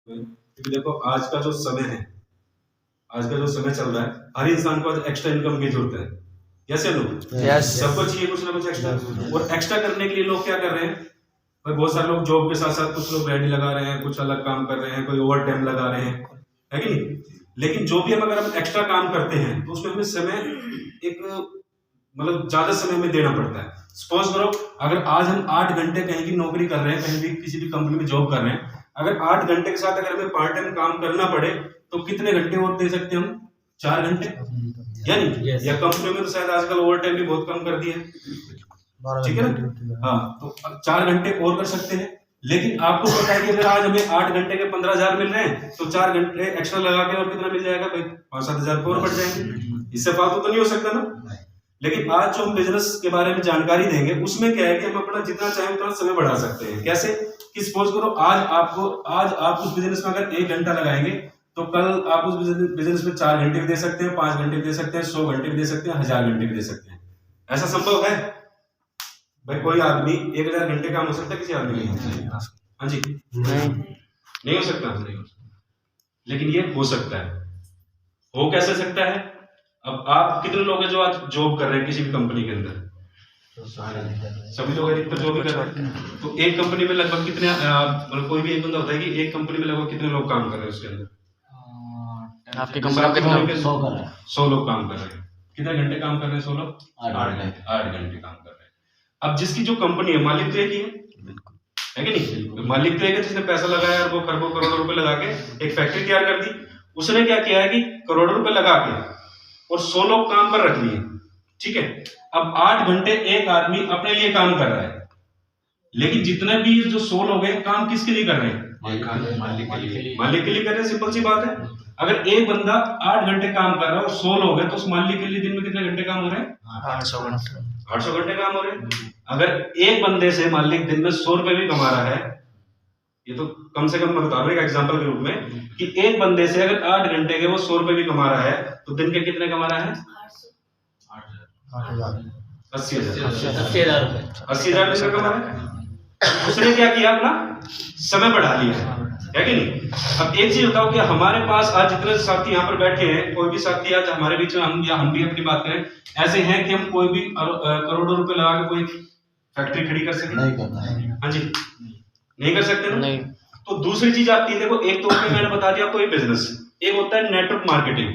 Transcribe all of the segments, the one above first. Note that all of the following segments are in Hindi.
क्योंकि देखो आज का जो समय है, आज का जो समय चल रहा है, हर इंसान को एक्स्ट्रा इनकम की जरूरत है। कैसे लोग सबको चाहिए कुछ ना कुछ एक्स्ट्रा, और एक्स्ट्रा करने के लिए लोग क्या कर रहे हैं भाई, बहुत सारे लोग जॉब के साथ साथ कुछ लोग रेडी लगा रहे हैं, कुछ अलग काम कर रहे हैं, कोई ओवर टाइम लगा रहे हैं, है कि नहीं। लेकिन जो भी हम अगर हम एक्स्ट्रा काम करते हैं तो उसमें हमें समय एक मतलब ज्यादा समय में देना पड़ता है। सपोज करो अगर आज हम 8 घंटे कहीं की नौकरी कर रहे हैं, कहीं भी किसी भी कंपनी में जॉब कर रहे हैं, अगर 8 घंटे के साथ अगर हमें पार्ट टाइम काम करना पड़े तो कितने घंटे और दे सकते हैं हम? 4 घंटे, यानी या कंपनी में तो शायद आजकल ओवर टाइम भी बहुत कम कर दिया है, ठीक है ना। हाँ, तो 4 घंटे और कर सकते हैं। लेकिन आपको पता है कि अगर आज हमें 8 घंटे के 15,000 मिल रहे हैं तो 4 घंटे एक्स्ट्रा लगा के और कितना मिल जाएगा भाई? 5-7 हजार और बढ़ जाएंगे। इससे फालतू तो नहीं हो सकता ना। लेकिन आज जो हम बिजनेस के बारे में जानकारी देंगे उसमें क्या है कि हम अपना जितना चाहें उतना समय बढ़ा सकते हैं। कैसे कि सपोज करो आज आप उस बिजनेस में अगर 1 घंटा लगाएंगे तो कल आप उस बिजनेस में 4 घंटे भी दे सकते हैं, 5 घंटे भी दे सकते हैं, 100 घंटे भी दे सकते हैं, 1000 घंटे भी दे सकते हैं। ऐसा संभव है भाई? कोई आदमी 1000 घंटे काम हो सकता है किसी आदमी के? हाँ जी, नहीं हो सकता। लेकिन ये हो सकता है। हो कैसे सकता है? अब आप कितने लोग हैं जो आज जॉब कर रहे हैं किसी भी कंपनी के अंदर? सभी लोग अधिकतर जॉब कर रहे हैं। तो एक कंपनी में लगभग कितने मतलब कोई भी एक बंदा होता है कि एक कंपनी में लगभग कितने लोग काम कर रहे हैं उसके अंदर? आपकी कंपनी में 100 लोग काम कर रहे हैं। कितने घंटे काम कर रहे हैं 100 लोग? 8 घंटे काम कर रहे हैं। अब जिसकी जो कंपनी है मालिक तो एक ही है कि नहीं? मालिक तो एक है जिसने पैसा लगाया और वो खरबों करोड़ों रुपए लगा के एक फैक्ट्री तैयार कर दी। उसने क्या किया है कि करोड़ों रुपए लगा के और 100 लोग काम पर रख लिए, ठीक है। अब 8 घंटे एक आदमी अपने लिए काम कर रहा है, लेकिन जितने भी जो 100 लोग हैं काम किसके लिए कर रहे हैं? मालिक के लिए कर रहे हैं। सिंपल सी बात है। अगर एक बंदा 8 घंटे काम कर रहा है और 100 लोग हैं तो उस मालिक के लिए दिन में कितने घंटे काम हो रहे हैं? 800 घंटे काम हो रहे हैं। अगर एक बंदे से मालिक दिन में 100 रुपए भी कमा रहा है, ये तो कम से कम मैं बता रहा हूं एक एग्जांपल के रूप में कि एक बंदे से अगर 8 घंटे के वो 100 रुपए भी कमा रहा है तो दिन के कितने कमा रहा है? 80,000 रुपए। 80,000 दिन का कमा रहा है। उसने क्या किया? अपना समय बढ़ा लिया है कि नहीं। अब एक चीज बताओ कि हमारे पास आज जितने साथी यहाँ पर बैठे हैं, कोई भी साथी आज हमारे बीच में हम भी अपनी बात करें, ऐसे हैं कि हम कोई भी करोड़ों रुपए लगा के कोई फैक्ट्री खड़ी कर सके? नहीं करता है। हाँ जी, नहीं कर सकते ना। नहीं। तो दूसरी चीज आती है, देखो एक तो मैंने बता दिया आपको ये बिजनेस, एक होता है नेटवर्क मार्केटिंग।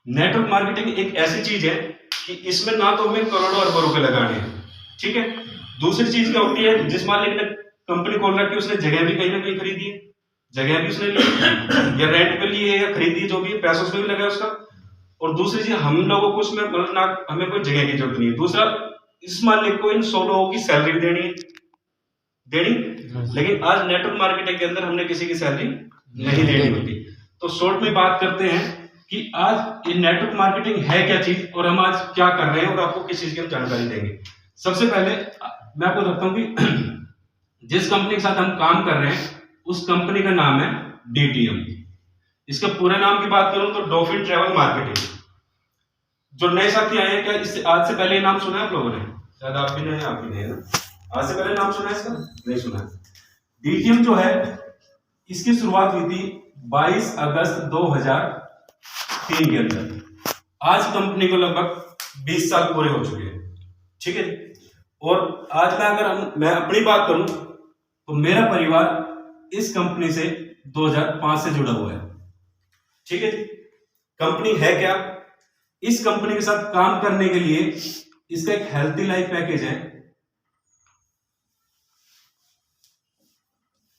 नेटवर्क मार्केटिंग एक ऐसी चीज है कि इसमें ना तो हमें करोड़ों अरबों रुपए लगाने हैं, ठीक है। दूसरी चीज क्या होती है, जिस मालिक ने कंपनी खोल रखी है उसने जगह भी कहीं ना कहीं खरीदी है, जगह भी उसने ली या रेंट पे ली है या खरीदी, जो भी पैसा उसमें भी लगा है उसका। और दूसरी चीज हम लोगों को उसमें मतलब ना हमें कोई जगह की जरूरत नहीं है। दूसरा, इस मालिक को इन 100 लोगों की सैलरी भी देनी, लेकिन आज नेटवर्क मार्केटिंग के अंदर हमने किसी की सैलरी नहीं देनी होती। तो शॉर्ट में बात करते हैं कि आज ये नेटवर्क मार्केटिंग है क्या चीज और हम आज क्या कर रहे हैं और आपको किस चीज की हम जानकारी देंगे। सबसे पहले मैं आपको बताता हूं कि जिस कंपनी के साथ हम काम कर रहे हैं उस कंपनी का नाम है DTM। इसका पूरे नाम की बात करूं तो डॉल्फिन ट्रैवल मार्केटिंग। जो नए साथी आए हैं, क्या इससे आज से पहले नाम सुना है आप लोगों ने? शायद आप भी नहीं, आप भी नहीं है ना। आज से पहले नाम सुना है इसका? नहीं सुना है। DTM जो है इसकी शुरुआत हुई थी 22 अगस्त 2003 के अंदर। आज कंपनी को लगभग 20 साल पूरे हो चुके हैं, ठीक है। और आज मैं अपनी बात करूं तो मेरा परिवार इस कंपनी से 2005 से जुड़ा हुआ है, ठीक है। कंपनी है क्या? इस कंपनी के साथ काम करने के लिए इसका एक हेल्थी लाइफ पैकेज है,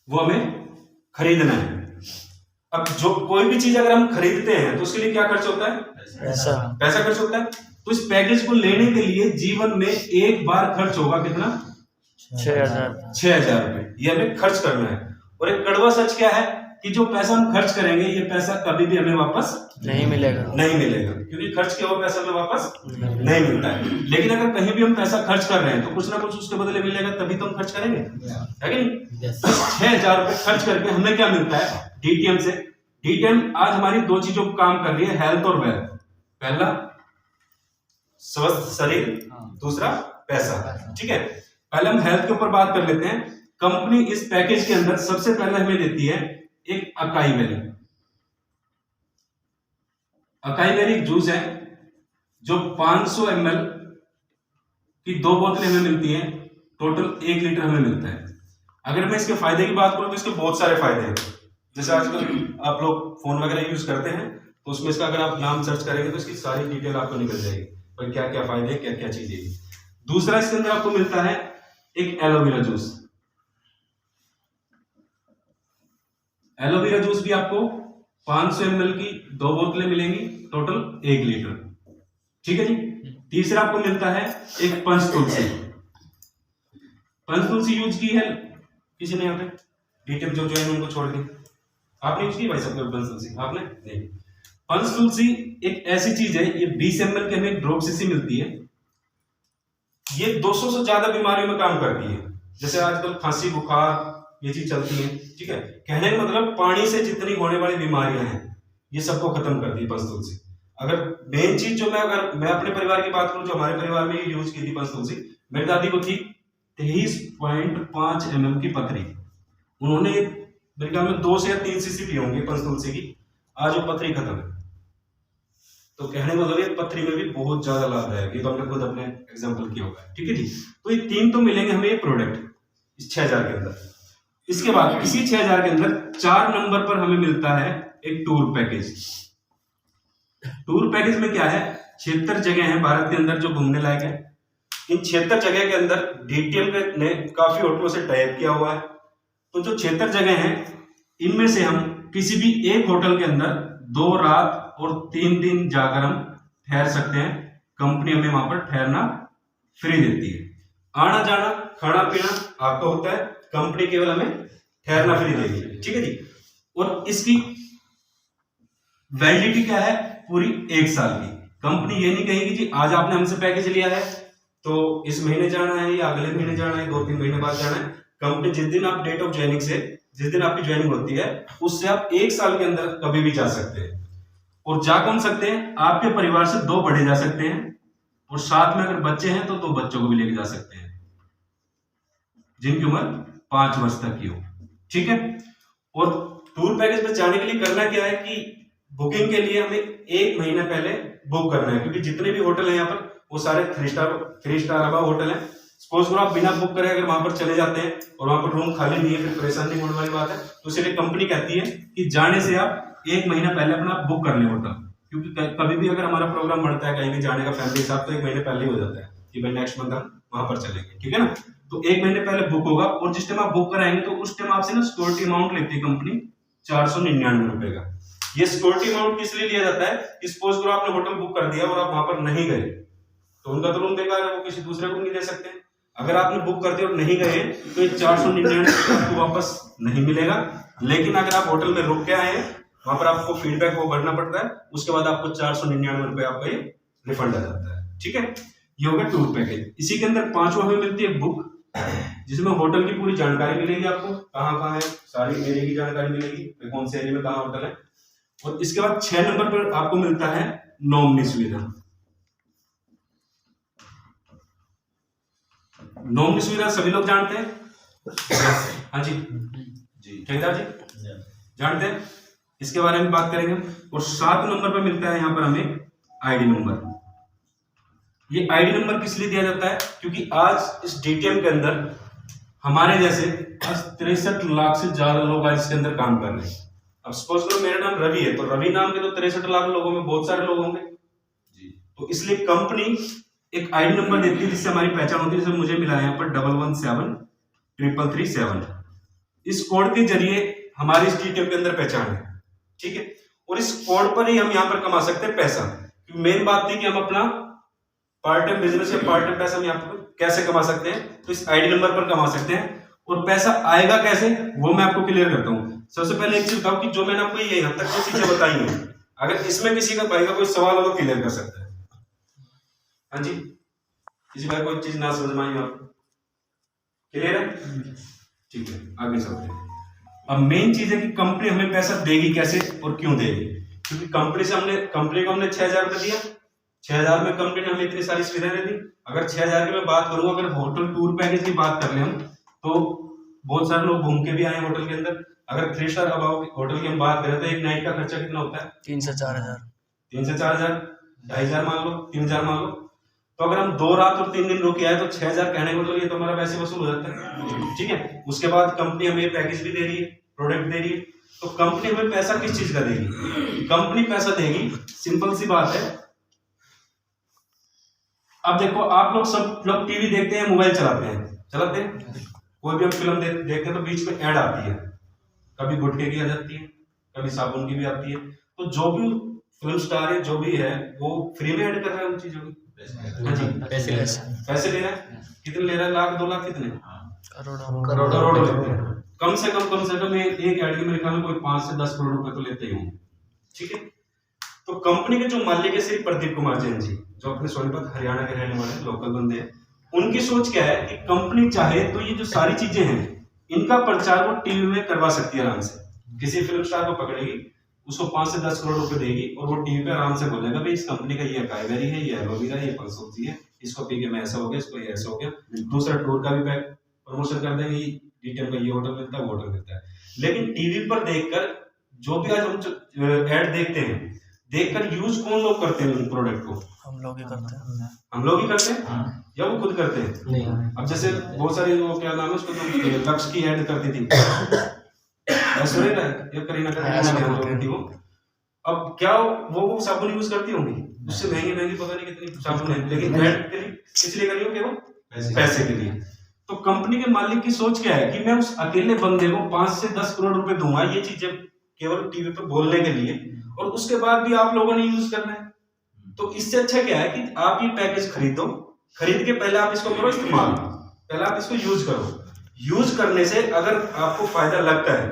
वो हमें खरीदना है। अब जो कोई भी चीज अगर हम खरीदते हैं तो उसके लिए क्या खर्च होता है? पैसा खर्च होता है। तो इस पैकेज को लेने के लिए जीवन में एक बार खर्च होगा कितना? 6,000 रुपए। ये हमें खर्च करना है। और एक कड़वा सच क्या है कि जो पैसा हम खर्च करेंगे ये पैसा कभी भी हमें वापस नहीं मिलेगा, क्योंकि खर्च किया हुआ पैसा हमें वापस नहीं मिलता है। लेकिन अगर कहीं भी हम पैसा खर्च कर रहे हैं तो कुछ ना कुछ उसके बदले मिलेगा, तभी तो हम खर्च करेंगे, है कि नहीं। 6,000 रुपए खर्च करके हमें क्या मिलता है DTM से? DTM आज हमारी 2 चीजों को काम कर रही है, हेल्थ और वेल्थ। पहला स्वस्थ शरीर, दूसरा पैसा, ठीक है। पहले हम हेल्थ के ऊपर बात कर लेते हैं। कंपनी इस पैकेज के अंदर सबसे पहले हमें देती है एक अकाई बेरी। अकाई बेरी एक जूस है जो 500 ml की 2 बोतलें हमें मिलती हैं, टोटल 1 लीटर हमें मिलता है। अगर मैं इसके फायदे की बात करूं तो इसके बहुत सारे फायदे हैं। जैसे आजकल आप लोग फोन वगैरह यूज करते हैं तो उसमें इसका अगर आप नाम सर्च करेंगे तो इसकी सारी डिटेल आपको निकल जाएगी, पर क्या क्या फायदे क्या क्या चीजें। दूसरा इसके अंदर आपको मिलता है एक एलोवेरा जूस। एलोवेरा जूस भी आपको 500 ml की 2 बोतलें मिलेंगी, टोटल 1 लीटर। ठीक है जी। तीसरा आपको मिलता है एक पंचतुलसी। पंचतुलसी यूज की है किसी ने यहाँ पे? डिटेल जो है उनको छोड़ के आपने यूज की भाई सबको पंचतुलसी? आपने नहीं। पंचतुलसी एक ऐसी चीज है, ये 20 ml के हमें ड्रॉप शीशी मिलती है। ये 200 से ज्यादा बीमारियों में काम करती है। जैसे आजकल खांसी बुखार ये चीज चलती है, ठीक है। कहने का मतलब पानी से जितनी होने वाली बीमारियां हैं ये सबको खत्म करती है पंचतुलसी। अगर मेन चीज जो अगर मैं अपने परिवार की बात करूं, जो हमारे परिवार में यूज की थी पंचतुलसी, मेरी दादी को थी 23.5 mm की पथरी। उन्होंने मेरे ख्याल में 2 से या 3 सीसी पी होंगे पंचतुलसी की, आज वो पथरी खत्म है। तो कहने का मतलब पथरी में भी बहुत ज्यादा लाभदायक है, ये तो हमने खुद अपने एग्जांपल किया होगा। ठीक है जी। तो ये 3 तो मिलेंगे हमें ये प्रोडक्ट इस 6000 के अंदर। इसके बाद इसी 6000 के अंदर 4 नंबर पर हमें मिलता है एक टूर पैकेज। टूर पैकेज में क्या है, 76 जगह है भारत के अंदर जो घूमने लायक है। इन 76 जगह के अंदर डीटीएम ने काफी होटलों से टाइप किया हुआ है। तो जो 76 जगह हैं इनमें से हम किसी भी एक होटल के अंदर 2 रात और 3 दिन जाकर हम ठहर सकते हैं। कंपनी हमें वहां पर ठहरना फ्री देती है। आना जाना खाना पीना आपका होता है, कंपनी केवल हमें ठहरना फ्री देगी। ठीक है जी। और इसकी वैलिडिटी क्या है, पूरी 1 साल की। कंपनी ये नहीं कहेगी जी आज आपने हमसे पैकेज लिया है तो इस महीने जाना है या अगले महीने जाना है, 2-3 महीने बाद जाना है। कंपनी जिस दिन आप डेट ऑफ ज्वाइनिंग से, जिस दिन आपकी ज्वाइनिंग होती है उससे आप 1 साल के अंदर कभी भी जा सकते हैं। और जा कौन सकते हैं, आपके परिवार से 2 बड़े जा सकते हैं, और साथ में अगर बच्चे हैं तो 2 बच्चों को भी लेके जा सकते हैं जिनकी उम्र 5 वर्ष तक की हो। ठीक है। और टूर पैकेज में जाने के लिए करना क्या है कि बुकिंग के लिए हमें 1 महीना पहले बुक करना है, क्योंकि जितने भी होटल हैं यहाँ पर वो सारे 3 स्टार अबव होटल हैं। सपोज करो आप बिना बुक करे अगर वहां पर चले जाते हैं और वहां पर रूम खाली नहीं है, फिर परेशानी होने वाली बात है। तो इसलिए कंपनी कहती है कि जाने से आप 1 महीना पहले अपना बुक कर लें होटल, क्योंकि कभी भी अगर हमारा प्रोग्राम बढ़ता है कहीं भी जाने का फैमिली साथ, तो 1 महीने पहले ही हो जाता है कि भाई नेक्स्ट मंथ हम वहां पर चलेंगे। ठीक है ना। तो 1 महीने पहले बुक होगा, और जिस टाइम आप बुक कराएंगे तो उस टाइम आपसे ना सिक्योरिटी अमाउंट लेती है कंपनी 499 रुपए का। ये सिक्योरिटी अमाउंट किस लिए लिया जाता है कि सपोज करो आपने होटल बुक कर दिया और आप वहां पर नहीं गए तो उनका तो रूम बेकार है, वो किसी दूसरे को नहीं दे सकते। अगर आपने बुक कर दिया और नहीं गए तो ये 499 आपको वापस नहीं मिलेगा। लेकिन अगर आप होटल में रुक के आए हैं वहां पर आपको फीडबैक वो भरना पड़ता है, उसके बाद आपको 499 रुपए आपका ये रिफंड आ जाता है। ठीक है। ये होगा टूर पैकेज। इसी के अंदर 5वां हमें मिलती है बुक, जिसमें होटल की पूरी जानकारी मिलेगी, आपको कहाँ है सारी एरिया की जानकारी मिलेगी, कौन से एरिया में कहाँ होटल है। और इसके बाद 6 नंबर पर आपको मिलता है नॉमिनी सुविधा। नॉमिनी सुविधा सभी लोग जानते हैं। हाँ जी जी ठेकेदार जी जानते हैं, इसके बारे में बात करेंगे। और 7 नंबर पर मिलता है यहाँ पर हमें आईडी नंबर। ये आईडी नंबर किस लिए दिया जाता है, क्योंकि आज इस डीटीएम के अंदर हमारे जैसे 63 लाख से ज्यादा लोग आज इसके अंदर काम कर रहे हैं। अब सपोज करो मेरा नाम रवि है, तो रवि नाम के तो 63 लाख लोगों में बहुत सारे लोग होंगे जी। तो इसलिए कंपनी एक आईडी नंबर देती है जिससे हमारी पहचान होती है। जैसे मुझे मिला है यहाँ पर 11733337। इस कोड के जरिए हमारी इस डीटीएम के अंदर पहचान है। ठीक है। और इस कोड पर ही हम यहाँ पर कमा सकते हैं पैसा। क्योंकि मेन बात थी कि हम अपना पार्ट टाइम बिजनेस या पार्ट टाइम पैसा हम यहाँ पर कैसे कमा सकते हैं, तो इस आईडी नंबर पर कमा सकते हैं। और पैसा आएगा कैसे वो मैं आपको क्लियर करता हूँ। सबसे पहले एक चीज बताऊं कि जो मैंने आपको ये यहाँ तक जो चीजें बताई हैं, अगर इसमें किसी का भाई का कोई सवाल हो तो क्लियर कर सकता है। हाँ जी, किसी भाई कोई चीज ना समझ में आई आपको, क्लियर है? ठीक है, आगे चलते हैं। अब मेन चीज है कि कंपनी हमें पैसा देगी कैसे और क्यों देगी। क्योंकि कंपनी को हमने 6000 रुपए दिया, 6000 में कंपनी ने हमें इतनी सारी सुविधाएं दे दी। अगर 6000 की मैं बात करूं, अगर होटल टूर पैकेज की बात कर ले हम, तो बहुत सारे लोग घूम के भी आए होटल के अंदर। अगर 3 स्टार अबाव होटल की हम बात करें तो एक नाइट का खर्चा कितना होता है? 3 से 4 हजार। 3 से 4 हजार, 2,500 मान लो, 3,000 मान लो। तो अगर हम 2 रात और 3 दिन रुके आए तो 6,000 कहने को, तो ये तो हमारा पैसे वसूल हो जाता है। ठीक है, उसके बाद कंपनी हमें पैकेज भी दे रही है, प्रोडक्ट दे रही है। तो कंपनी हमें पैसा किस चीज का देगी? कंपनी पैसा देगी, सिंपल सी बात है। अब देखो, आप लोग सब लोग टीवी देखते हैं, मोबाइल चलाते हैं, कोई भी हम फिल्म देखते हैं तो बीच में ऐड आती है, कभी गुटखे की आ जाती है, कभी साबुन की भी आती है। तो जो भी फिल्म स्टार है, जो भी है, वो फ्री में ऐड कर रहा है उन चीजों की। हाँ जी, पैसे ले रहा है। कितने ले रहा है? लाख 2 लाख, कितने? करोड़ों लेते हैं। कम से कम एक ऐड के मेरे ख्याल में कोई 5 से 10 करोड़ रुपए तो लेते ही होंगे। ठीक है, तो कंपनी के जो मालिक है श्री प्रदीप कुमार जैन जी, जो अपने सोनीपत हरियाणा के रहने वाले लोकल बंदे हैं, उनकी सोच क्या है कि कंपनी चाहे तो ये जो सारी चीजें हैं, इनका प्रचार वो टीवी में करवा सकती है आराम से। किसी फिल्म स्टार को पकड़ेगी, उसको 5 से 10 करोड़ रुपए देगी और वो टीवी पे आराम से बोलेगा, भाई इस कंपनी का ये कायबेरी है, ये एलोवेरा है, ये पल्सोजी है, इसको पी के मैं ऐसा हो गया, इसको ये ऐसा हो गया। दूसरा टूर का भी पैक प्रमोशन कर देंगे, डीटीएम का ये होटल मिलता है, वो होटल मिलता है। लेकिन टीवी पर देखकर जो भी आज हम ऐड देखते हैं, देखकर यूज कौन लोग करते हैं उन प्रोडक्ट को? हम लोग ही करते हैं या वो खुद करते हैं? नहीं। अब जैसे बहुत सारी, वो क्या नाम है उसको, तो लक्ष्य की ऐड करती थी, ऐश्वर्या या करीना थी वो। अब क्या वो साबुन यूज करती होंगी, उससे महंगी पता नहीं कितनी साबुन है, लेकिन ऐड किस लिए करी हो? केवल पैसे के लिए। तो कंपनी के मालिक की सोच क्या है कि मैं उस अकेले बंदे को 5 से 10 करोड़ रुपए दूंगा, ये चीजें केवल टीवी पे बोलने के लिए, और उसके बाद भी आप लोगों ने यूज करना है। तो इससे अच्छा क्या है कि आप ये पैकेज खरीदो, खरीद के पहले आप इसको करो इस्तेमाल, पहले आप इसको यूज करो। यूज करने से अगर आपको फायदा लगता है,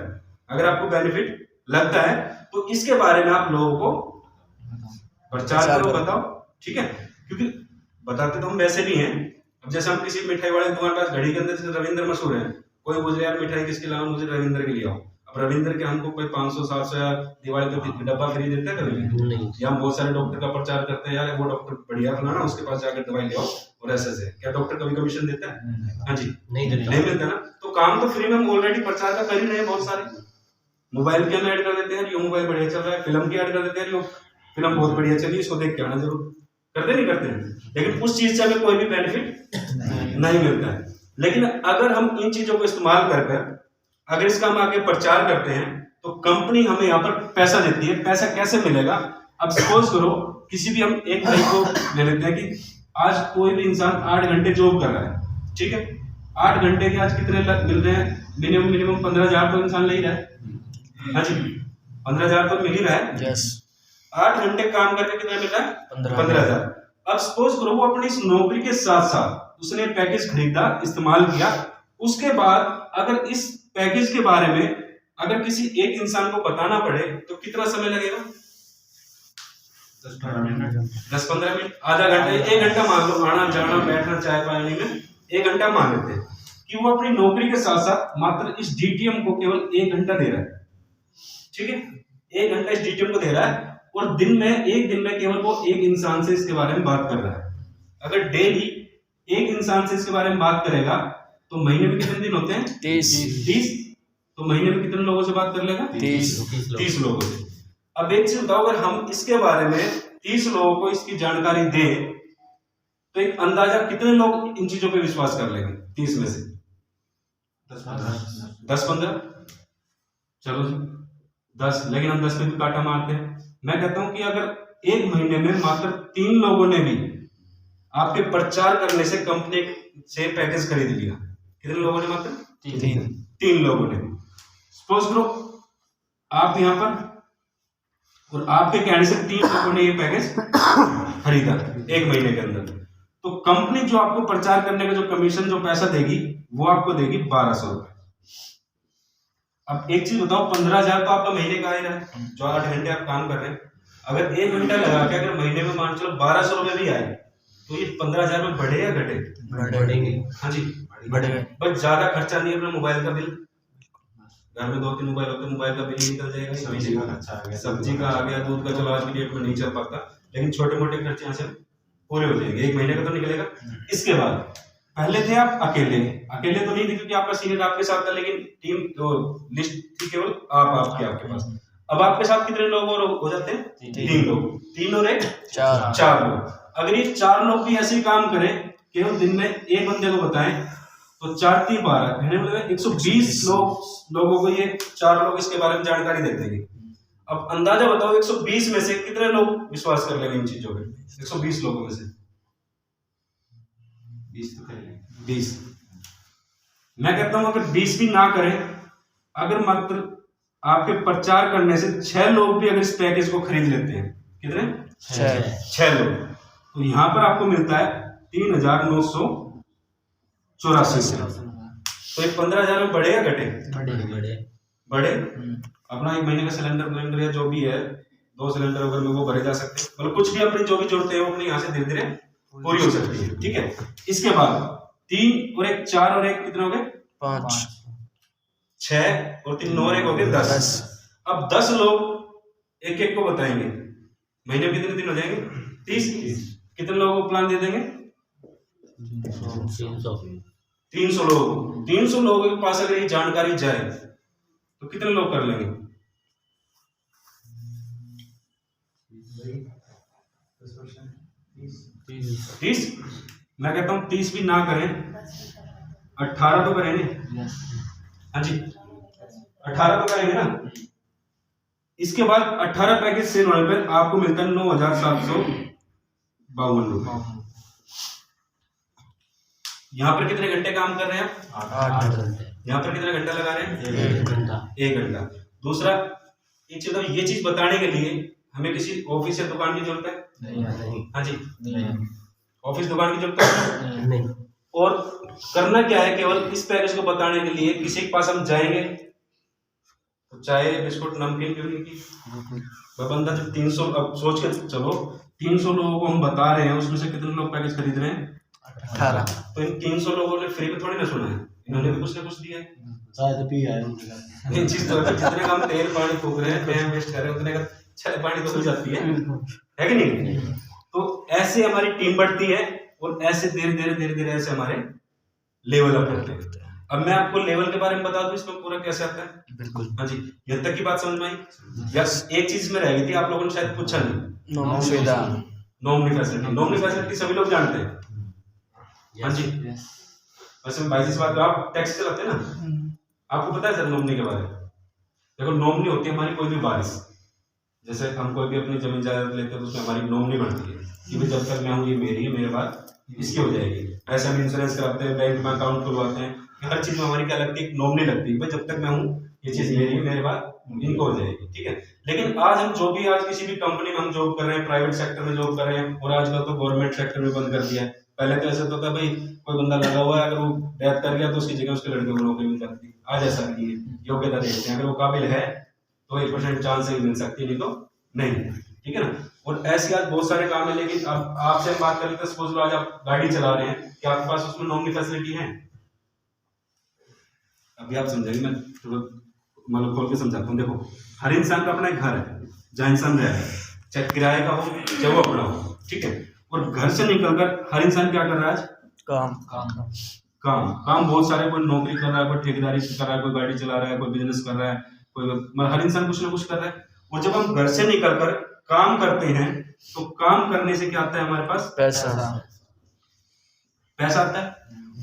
अगर आपको बेनिफिट लगता है, तो इसके बारे में आप लोगों को प्रचार करो, बताओ। ठीक है, क्योंकि बताते तो हम वैसे भी हैं। अब जैसे हम किसी मिठाई वाले दुकान पर, घड़ी के अंदर रविंद्र मशहूर है, कोई बोले यार मिठाई किसके लाओ, मुझे रविंद्र के लिए आओ। अब रविंद्र के हमको कोई 500 700 या दिवाली पे डब्बा फ्री देते हैं कभी नहीं। या हम बहुत सारे डॉक्टर का प्रचार करते हैं, यार वो डॉक्टर बढ़िया फलाना, उसके पास जाकर दवाई ले आओ, और ऐसे क्या डॉक्टर कभी कमीशन देता है? हाँ जी, नहीं मिलता ना। तो काम तो फ्री में हम ऑलरेडी प्रचार का कर ही रहे हैं। बहुत सारे मोबाइल के हम ऐड कर देते हैं, ये मोबाइल बढ़िया चल रहा है, फिल्म की ऐड कर देते हैं, ये फिल्म बहुत बढ़िया चली, इसको देख के आना जरूर। करते नहीं करते? लेकिन उस चीज से हमें कोई भी बेनिफिट नहीं मिलता है। लेकिन अगर हम इन चीजों को इस्तेमाल कर अगर इसका हम आगे प्रचार करते हैं, तो कंपनी हमें यहाँ पर पैसा देती है। पैसा कैसे मिलेगा? अब सपोज करो किसी भी, हम एक भाई को ले लेते हैं कि आज कोई भी इंसान 8 घंटे जॉब कर रहा है, ठीक है, 8 घंटे के आज कितने मिल रहे हैं? मिनिमम 15,000 तो इंसान ले ही रहा है। हाँ जी, 15,000 तो मिल ही रहा है। 8 घंटे काम करके कितना मिल रहा है? 15,000। अब सपोज करो वो अपनी इस नौकरी के साथ साथ उसने पैकेज खरीदा, इस्तेमाल किया, उसके बाद अगर इस पैकेज के बारे में अगर किसी एक इंसान को बताना पड़े तो कितना समय लगेगा? 10-15 मिनट, आधा घंटा, 1 घंटा मान लो, आना जाना बैठना चाय पानी में 1 घंटा मान लेते हैं कि वो अपनी नौकरी के साथ साथ मात्र इस डीटीएम को केवल 1 घंटा दे रहा है। ठीक है, 1 घंटा इस डीटीएम को दे रहा है, और एक दिन में केवल वो एक इंसान से इसके बारे में बात कर रहा है। अगर डेली एक इंसान से इसके बारे में बात करेगा तो महीने में कितने दिन होते हैं? 30। तो महीने में कितने लोगों से बात कर लेगा? 30 लोगों से। अब एक चीज बताओ, अगर हम इसके बारे में 30 लोगों को इसकी जानकारी दें तो एक अंदाजा कितने लोग इन चीजों पे विश्वास कर लेंगे? 30 में से 10-15, चलो जी 10, लेकिन हम 10 पे भी काटा मारते हैं। मैं कहता हूं कि अगर एक महीने में मात्र 3 लोगों ने भी आपके प्रचार करने से कंपनी से पैकेज खरीद लिया, कितने लोगों ने? मात्र 3 लोगों ने। सपोज करो आप यहां पर, और आपके कहने से 3 लोगों ने ये पैकेज खरीदा एक महीने के अंदर, तो कंपनी जो आपको प्रचार करने का जो कमीशन, जो पैसा देगी, वो आपको देगी 1200 रुपए। अब एक चीज बताओ, 15,000 तो आपका महीने का आ ही रहा है, जो 8 घंटे आप काम कर रहे हैं। अगर 1 घंटा लगा के अगर महीने में मान चलो 1200 रुपए भी आए, तो ये 15,000 में बढ़े या घटे? बढ़ेंगे। हाँ जी, बढ़ेगा। बस ज्यादा खर्चा नहीं है। अपना मोबाइल का बिल, घर में 2-3 मोबाइल होते हैं, मोबाइल का बिल निकल जाएगा, सब्जी का आ गया, दूध का चलो आज की डेट में नहीं चल पाता, लेकिन छोटे मोटे खर्चे यहाँ से पूरे हो जाएंगे, 1 महीने का तो निकलेगा। इसके बाद पहले थे आप अकेले तो नहीं थे क्योंकि आपका सीनियर आपके साथ था, लेकिन टीम तो लिस्ट थी केवल आपके पास। अब आपके साथ कितने लोग और हो जाते हैं? 3 लोग, 3 और 1 4 लोग। अगर ये 4 लोग भी ऐसे ही काम करें, केवल दिन में एक बंदे को बताएं, तो 4 3 12 कहने मतलब 120 लोगों को ये 4 लोग इसके बारे में जानकारी दे देंगे। अब अंदाजा बताओ 120 में से कितने लोग विश्वास कर लेंगे इन चीजों पे? 120 लोगों में से 20 तो करेंगे, 20। मैं कहता हूं अगर 20 भी ना करें, अगर मात्र आपके प्रचार करने से 6 लोग भी अगर इस पैकेज को खरीद लेते हैं, कितने? 6 लोग, तो यहां पर आपको मिलता है 3,984। तो ये 15,000 में बढ़े या घटे? बढ़े। अपना एक महीने का सिलेंडर या जो भी है, 2 सिलेंडर अगर वो भरे जा सकते हैं, मतलब कुछ भी अपनी जो भी जरूरतें हैं वो अपने यहाँ से धीरे धीरे पूरी हो सकती है। ठीक है, इसके बाद 3 और 1 4 और 1 कितने हो गए? 5 6 और 3 9 और 1 हो गए 10। अब 10 लोग एक एक को बताएंगे, महीने में कितने दिन हो जाएंगे? 30। कितने लोगों को प्लान दे देंगे? 300 लोग। 300 लोगों के पास अगर ये जानकारी जाए तो कितने लोग कर लेंगे? 30। मैं कहता हूं 30 भी ना करें, 18 तो करेंगे। हाँ जी, 18 तो करेंगे ना। इसके बाद 18 पैकेज सेल होने पर आपको मिलता है 9,752 रुपए। यहाँ पर कितने घंटे काम कर रहे हैं आप? 8 घंटे। यहाँ पर कितना घंटा लगा रहे हैं? 1 घंटा। दूसरा, एक चीज ये चीज बताने के लिए हमें किसी ऑफिस या दुकान की जरूरत है? नहीं। हाँ जी, ऑफिस दुकान की जरूरत है? नहीं। और करना क्या है, केवल इस पैकेज को बताने के लिए किसी के पास हम जाएंगे तो चाय बिस्कुट नमकीन क्यों नहीं की, वह बंदा जब 300, अब सोच के चलो 300 लोगों को हम बता रहे हैं, उसमें से कितने लोग पैकेज खरीद रहे हैं? 18। तो इन 300 लोगों ने फ्री में थोड़ी ना सुना है, इन्होंने भी कुछ ना कुछ दिया है। चाय तो पी आए हैं, चीज तो जितने का हम तेल पानी फूक रहे हैं, टाइम वेस्ट कर रहे हैं, उतने का चाय पानी तो हो जाती है कि नहीं? तो ऐसे हमारी टीम बढ़ती है और ऐसे धीरे धीरे ऐसे हमारे लेवल अप होते हैं। अब मैं आपको लेवल के बारे में बता दूं इसमें पूरा कैसे आता है। बिल्कुल। हाँ जी, यहाँ तक की बात समझ में आई? यस। एक चीज में रह गई थी, आप लोगों ने शायद पूछा नहीं, नॉमिनी फैसिलिटी। नॉमिनी फैसिलिटी सभी लोग जानते हैं। हाँ जी, वैसे मैं 22 बात, आप टैक्सी चलाते हैं ना, आपको पता है सर नॉमिनी के बारे में? देखो, नॉमिनी होती है हमारी कोई भी वारिस। जैसे हम कोई भी अपनी जमीन जायदाद लेते हैं तो उसमें हमारी नॉमिनी बनती है कि भाई जब तक मैं हूँ ये मेरी है, मेरे बाद इसकी हो जाएगी। ऐसे हम इंश्योरेंस कराते हैं, बैंक में अकाउंट खुलवाते हैं, हर चीज में हमारी क्या लगती है? नॉमिनी लगती है, भाई जब तक मैं हूँ ये चीज मेरी है, मेरे बाद इनको हो जाएगी। ठीक है, लेकिन आज हम जो भी आज किसी भी कंपनी में हम जॉब कर रहे हैं, प्राइवेट सेक्टर में जॉब कर रहे हैं, और आजकल तो गवर्नमेंट सेक्टर में बंद कर दिया है। पहले तो ऐसा तो था भाई कोई बंदा लगा हुआ है, अगर वो डेथ कर गया तो उसकी जगह उसके लड़के को नौकरी मिल जाती है। आज ऐसा नहीं है, योग्यता देखते हैं, अगर वो काबिल है तो 1% चांस है मिल सकती है, नहीं तो नहीं। ठीक है ना? और ऐसे आज बहुत सारे काम है, लेकिन अब आपसे बात करें तो सपोज लो आज आप गाड़ी चला रहे हैं, क्या आपके पास उसमें नॉमिनी फैसिलिटी है? अभी आप समझेंगे, मैं थोड़ा मतलब खोल के समझाता हूँ। देखो, हर इंसान का अपना एक घर है जहाँ इंसान रह रहा है, चाहे किराए का हो चाहे वो अपना हो। ठीक है, और घर से निकलकर हर इंसान क्या कर रहा है आज? काम बहुत सारे, कोई नौकरी कर रहा है, कोई ठेकेदारी कर रहा है, कोई गाड़ी चला रहा है, कोई बिजनेस कर रहा है, कोई हर इंसान कुछ ना कुछ कर रहा है। और जब हम घर से निकलकर काम करते हैं तो काम करने से क्या आता है हमारे पास? पैसा आता है,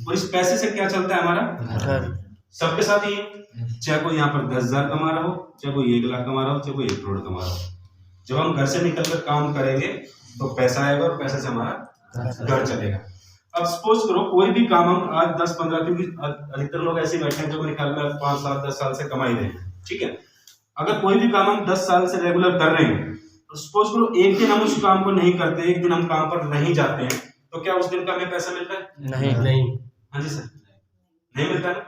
और इस पैसे से क्या चलता है? हमारा घर। सबके साथ ही, चाहे कोई यहाँ पर 10,000 कमा रहा हो, चाहे कोई 1 लाख कमा रहा हो, चाहे कोई 1 करोड़ कमा रहा हो, जब हम घर से निकलकर काम करेंगे तो पैसा आएगा और पैसे से हमारा घर चलेगा। अब सपोज करो कोई भी काम हम आज 10-15, क्योंकि अधिकतर लोग ऐसे बैठे हैं जो मेरे ख्याल में 5 साल 10 साल से कमा ही रहे हैं। ठीक है, अगर कोई भी काम हम 10 साल से रेगुलर कर रहे हैं, तो सपोज करो एक दिन हम उस काम को नहीं करते, एक दिन हम काम पर नहीं जाते हैं, तो क्या उस दिन का हमें पैसा मिलता है? नहीं। हाँ जी सर, नहीं मिलता ना।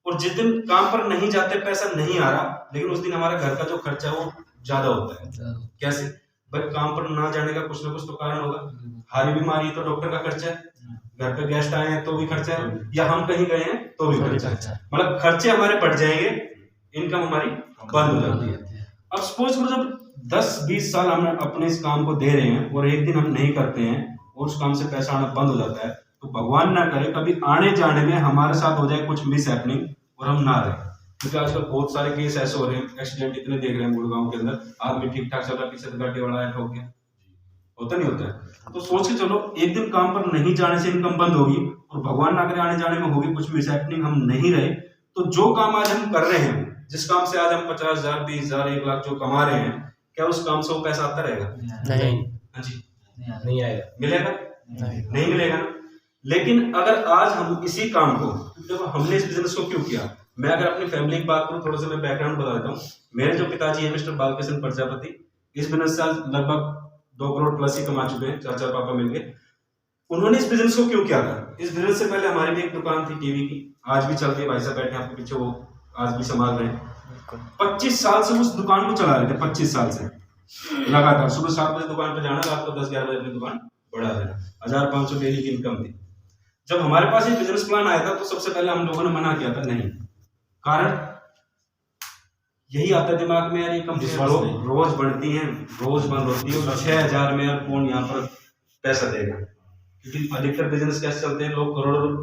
और जिस दिन काम पर नहीं जाते, पैसा नहीं आ रहा, लेकिन उस दिन हमारा घर का जो खर्चा है वो ज्यादा होता है। कैसे? भाई काम पर ना जाने का कुछ ना कुछ तो कारण होगा। हारी बीमारी तो डॉक्टर का खर्चा है, घर पे गेस्ट आए हैं तो भी खर्चा है, या हम कहीं गए हैं तो भी खर्चा है। मतलब खर्चे हमारे बढ़ जाएंगे, इनकम हमारी बंद हो जाती है। अब सपोज करो जब 10-20 साल हम अपने इस काम को दे रहे हैं और एक दिन हम नहीं करते हैं और उस काम से पैसा आना बंद हो जाता है, तो भगवान ना करे कभी आने जाने में हमारे साथ हो जाए कुछ मिस हैपनिंग और हम ना रहे, क्योंकि आजकल बहुत सारे केस ऐसे हो रहे हैं, एक्सीडेंट इतने देख रहे हैं गुड़गांव के अंदर, आदमी ठीक ठाक चल रहा है, पीछे से गाड़ी वाला आया ठोक गया, होता नहीं होता है। तो सोच के चलो एक दिन काम पर नहीं जाने से इनकम बंद होगी और भगवान ना करे आने जाने में होगी कुछ मिस हैपनिंग, हम नहीं रहे, तो जो काम आज हम कर रहे हैं, जिस काम से आज हम 50,000 20,000 1 लाख जो कमा रहे हैं, क्या उस काम से वो पैसा आता रहेगा? नहीं। हाँ जी, नहीं आएगा। मिलेगा? नहीं मिलेगा ना। लेकिन अगर आज हम इसी काम को, देखो हमने इस बिजनेस को क्यों किया, मैं अगर अपनी फैमिली की बात करूं, थोड़ा सा मैं बैकग्राउंड बता देता हूँ। मेरे जो पिताजी है मिस्टर बालकृष्ण प्रजापति, इस बिजनेस से लगभग 2 करोड़ प्लस ही कमा चुके हैं, चाचा पापा मिलके। उन्होंने इस बिजनेस को क्यों किया था? इस बिजनेस से पहले हमारी भी एक दुकान थी टीवी की, आज भी चलती है, भाई साहब बैठे आपके पीछे, वो आज भी संभाल रहे हैं। 25 साल से उस दुकान को चला रहे थे, 25 साल से लगातार। सुबह 7 बजे दुकान पे जाना, रात को 10-11 बजे अपनी दुकान बढ़ा देना, 1500 डेली की इनकम थी। जब हमारे पास ये बिजनेस प्लान आया था तो सबसे पहले हम लोगों ने मना किया था, नहीं। कारण यही आता है दिमाग में, यार ये कंपनी रोज बढ़ती है, रोज बंद होती है, और 6,000 में यार कौन यहाँ पर पैसा देगा? क्योंकि अधिकतर बिजनेस कैसे चलते हैं, लोग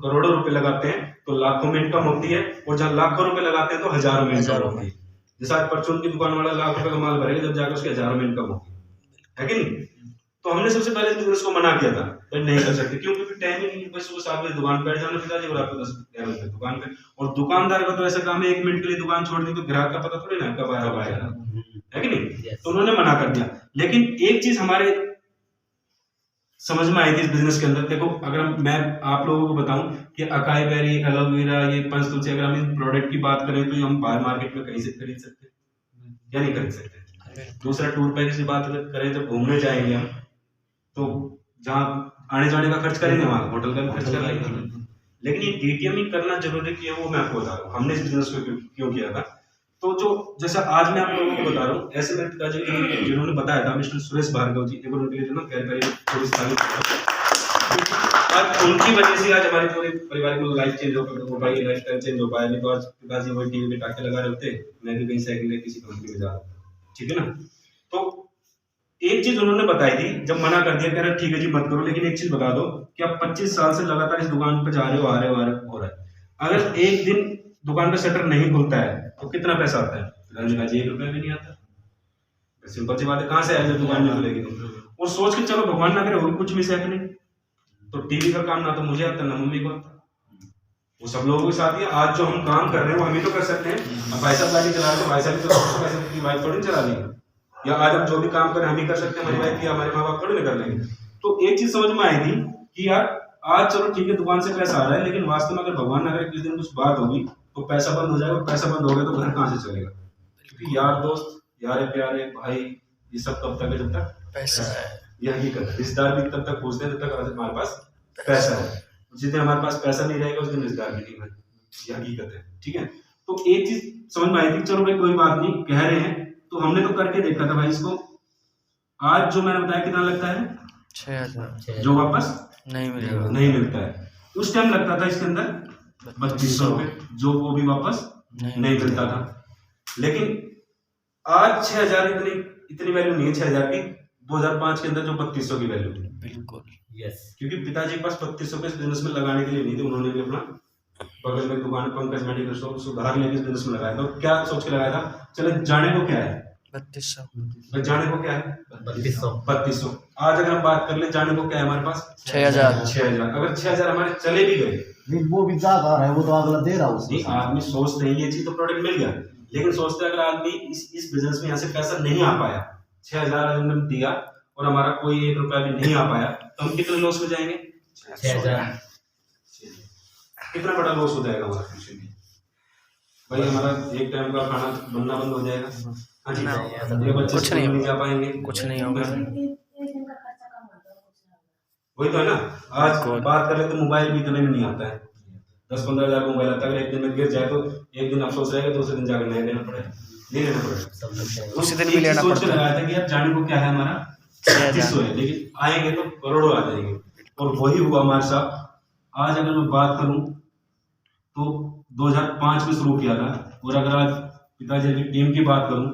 करोड़ों रुपए लगाते हैं तो लाखों में इनकम होती है, और जहाँ लाखों रुपए लगाते हैं तो हजारों में इनकम होती है। जैसे आज परचून की दुकान वाला लाख रुपए का माल भरेगा, जब जाकर उसके हजारों में इनकम होती है कि नहीं? तो हमने सबसे पहले बिजनेस को मना किया था, नहीं कर सकते, क्योंकि टाइम ही नहीं, बस सुबह 7 बजे दुकान पर जाना पिताजी, और आपको 10-11 बजे दुकान पे। और दुकानदार का तो ऐसा काम है, 1 मिनट के लिए दुकान छोड़ दी तो ग्राहक का पता थोड़ी ना कब आएगा, है कि नहीं? तो उन्होंने मना कर दिया। लेकिन एक चीज हमारे समझ में आई थी इस बिजनेस के अंदर। देखो, अगर मैं आप लोगों को बताऊं कि अकाई बेरी, एलोवेरा, ये पंचतुलसी, अगर हम इस प्रोडक्ट की बात करें तो ये हम बाहर मार्केट में कहीं से खरीद सकते हैं या नहीं खरीद सकते? दूसरा, टूर पैकेज की बात करें, जब घूमने जाएंगे हम तो जहाँ आने जाने का खर्च करेंगे, वहां होटल का भी खर्च कर लेंगे। लेकिन ये डीटीएम करना जरूरी क्यों है, वो मैं आपको बता रहा हूँ हमने इस बिजनेस को क्यों किया था। तो जो जैसा आज मैं आप लोगों को बता रहा हूँ, ऐसे मेरे पिताजी जिन्होंने बताया था, मिस्टर सुरेश भार्गव जी, एक बार उनके लिए ना थोड़ी आज उनकी वजह से आज हमारे पूरे परिवार में लाइफ चेंज हो पाई, लाइफ स्टाइल चेंज हो पाया। नहीं तो आज पिताजी वही टीवी पे टाके लगा रहे होते, मैं भी कहीं साइकिल लेके किसी कंपनी में जा रहा था, ठीक है ना। तो एक चीज उन्होंने बताई थी, जब मना कर दिया, कह रहे ठीक है जी मत करो, लेकिन एक चीज बता दो कि आप 25 साल से लगातार इस दुकान पे जा रहे हो, आ रहे हो रहा है, अगर एक दिन दुकान का शटर नहीं खुलता है तो कितना पैसा आता है? पिताजी का 1 रुपया भी नहीं आता। सिंपल सी बात है, कहां से आएगा दुकान नहीं खुलेगी? और सोच के चलो, भगवान ना करे और कुछ मिस हैपनिंग, तो टीवी का काम ना तो मुझे आता ना मम्मी को आता, वो सब लोगों के साथ ही। आज जो हम काम कर रहे हैं वो हम ही तो कर सकते हैं। अब भाई साहब गाड़ी चला रहे हैं, भाई साहब तो पैसे की वाइफ थोड़ी चला रही है, या आज हम जो भी काम करें हम ही कर सकते हैं, हमारी वाइफ या हमारे माँ बाप थोड़ी ना कर लेंगे। तो एक चीज समझ में आई थी कि यार आज चलो ठीक है दुकान से पैसा आ रहा है, लेकिन वास्तव में अगर भगवान ना करे किसी दिन कुछ बात होगी तो पैसा बंद हो जाएगा, पैसा बंद हो गया तो घर कहाँ से चलेगा? क्योंकि यार दोस्त, यारे प्यारे भाई, ये सब तब तक है जब तक पैसा है, ये हकीकत है। रिश्तेदार भी तब तक पूछते हैं जब तक हमारे पास पैसा है, जिस दिन हमारे पास पैसा नहीं रहेगा उस दिन रिश्तेदार भी नहीं है, ये हकीकत है, ठीक है। तो एक चीज समझ में आई थी, चलो भाई कोई बात नहीं, कह रहे हैं तो हमने तो करके देखा था भाई इसको। आज जो मैंने बताया कितना लगता है? 6,000, जो वापस नहीं मिलेगा, नहीं मिलता है। उस टाइम लगता था इसके अंदर 3200 रुपए, जो वो भी वापस नहीं मिलता था। लेकिन आज 6,000 इतनी वैल्यू नहीं है 6,000 की, 2005 के अंदर जो 3200 की वैल्यू थी। बिल्कुल यस, क्योंकि पिताजी के पास 3200 रुपए इस बिजनेस में लगाने के लिए नहीं थे, उन्होंने भी अपना बगल में दुकान पंकज मेडिकल स्टोर सुधार लेके इस बिजनेस में लगाया था। क्या सोच के लगाया था? चले जाने को क्या है 3200, जाने को क्या है 3200। आज अगर हम बात कर ले, जाने को क्या है हमारे पास 6,000। अगर 6,000 हमारे चले भी गए, वो भी ज्यादा है, वो तो अगला दे रहा हूँ। आदमी सोचते हैं ये चीज तो प्रोडक्ट मिल गया, लेकिन सोचते अगर आदमी इस बिजनेस में यहाँ से पैसा नहीं आ पाया, 6,000 हमने दिया और हमारा कोई 1 रुपया भी नहीं आ पाया, तो हम कितने लॉस में जाएंगे? 6,000। कितना बड़ा लॉस हो जाएगा हमारा भाई, हमारा एक टाइम का खाना बनना बंद हो जाएगा। हाँ जी, ये बच्चे कुछ नहीं जा पाएंगे, कुछ नहीं होगा। वही तो है ना, आज बात कर ले तो मोबाइल भी इतने में नहीं आता है, 10-15 हज़ार मोबाइल आता है। अगर एक दिन में गिर जाए तो एक दिन अफसोस रहेगा, दूसरे दिन जाकर नया लेना पड़ेगा, नहीं लेना पड़ेगा, उसी दिन भी लेना पड़ता है। लगाया था कि यार जाने को क्या है हमारा 6,000 है, लेकिन आएंगे तो करोड़ों आ जाएंगे, और वही हुआ हमारे साथ। आज अगर मैं बात करूं तो 2005 में शुरू किया था, और अगर आज पिताजी की टीम की बात करूं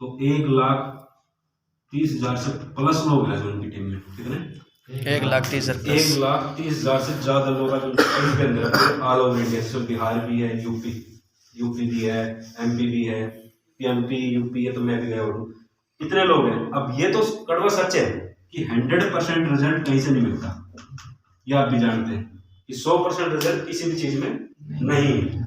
तो 1,30,000 से प्लस लोग हैं जो उनकी टीम में। कितने? 1,30,000 1,30,000 से ज्यादा लोग आज उनके अंदर है, ऑल ओवर इंडिया से। बिहार भी है, यूपी भी है, एमपी भी है, एमपी यूपी है, तो मैं भी गया हूँ, इतने लोग हैं। अब ये तो कड़वा सच है कि 100% रिजल्ट कहीं से नहीं मिलता, ये आप भी जानते हैं कि 100% रिजल्ट किसी भी चीज में नहीं है।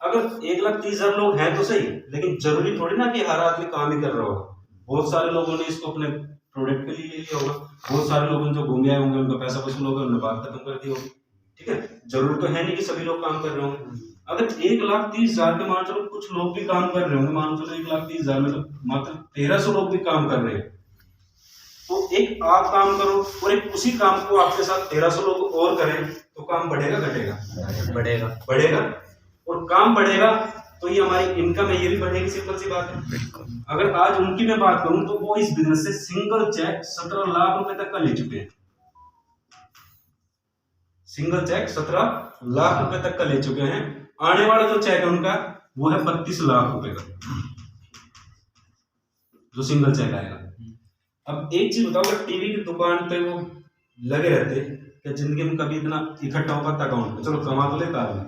अगर 1,30,000 लोग हैं तो सही, लेकिन जरूरी थोड़ी ना कि हर आदमी काम ही कर रहा होगा। बहुत सारे लोगों ने इसको अपने प्रोडक्ट के लिए लिया होगा, बहुत सारे लोगों ने जो घूम आए होंगे, उनका पैसा वसूल होगा, उन्होंने बात खत्म कर दी होगी। ठीक है, जरूरी तो है नहीं कि सभी लोग काम कर रहे होंगे। अगर 1,30,000 के मान चलो कुछ लोग भी काम कर रहे होंगे, मान चलो 1,30,000 में तो मात्र 1,300 लोग भी काम कर रहे हैं, तो एक आप काम करो और एक उसी काम को आपके साथ 1,300 लोग और करें, तो काम बढ़ेगा घटेगा? बढ़ेगा। और काम बढ़ेगा तो ये हमारी इनकम है, ये भी बढ़ेगी, सिंपल सी बात है। अगर आज उनकी मैं बात करूं तो वो इस बिजनेस से सिंगल चेक 17 लाख रुपए तक का ले चुके हैं। सिंगल चेक 17 लाख रुपए तक का ले चुके हैं। आने वाला जो चेक है उनका वो है 32 लाख रुपए का, जो सिंगल चेक आएगा। अब एक चीज बताओ, अगर टीवी की दुकान पे वो लगे रहते, क्या जिंदगी में कभी इतना इकट्ठा हो पाता अकाउंट में? चलो कमा तो लेता आदमी,